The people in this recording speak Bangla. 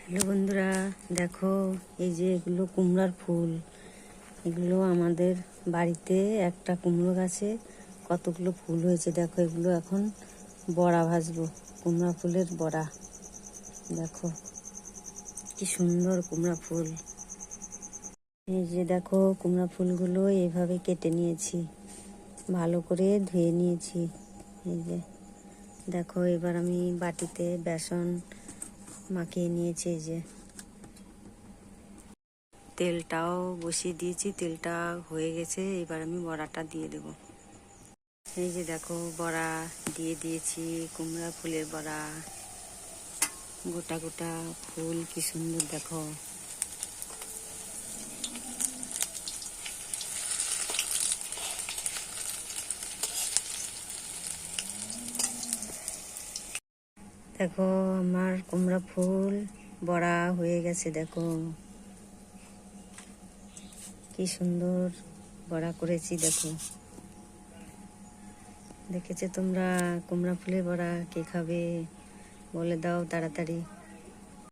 হ্যালো বন্ধুরা, দেখো এই যে এগুলো কুমড়ার ফুল। এগুলো আমাদের বাড়িতে একটা কুমড়ো গাছে কতগুলো ফুল হয়েছে। দেখো এগুলো এখন বড়া ভাজবো, কুমড়া ফুলের বড়া। দেখো কি সুন্দর কুমড়া ফুল। এই যে দেখো কুমড়া ফুলগুলো এইভাবে কেটে নিয়েছি, ভালো করে ধুয়ে নিয়েছি। এই যে দেখো, এবার আমি বাটিতে বেসন মাখিয়ে নিয়েছি। এই যে তেলটাও বসিয়ে দিয়েছি, তেলটা হয়ে গেছে। এবার আমি বড়াটা দিয়ে দেব। এই যে দেখো বড়া দিয়ে দিয়েছি, কুমড়া ফুলের বড়া। গোটা গোটা ফুল, কি সুন্দর দেখো। দেখো আমার কুমড়া ফুল বড়া হয়ে গেছে। দেখো কি সুন্দর বড়া করেছি। দেখো, দেখেছো তোমরা কুমড়া ফুলের বড়া? কে খাবে বলে দাও তাড়াতাড়ি।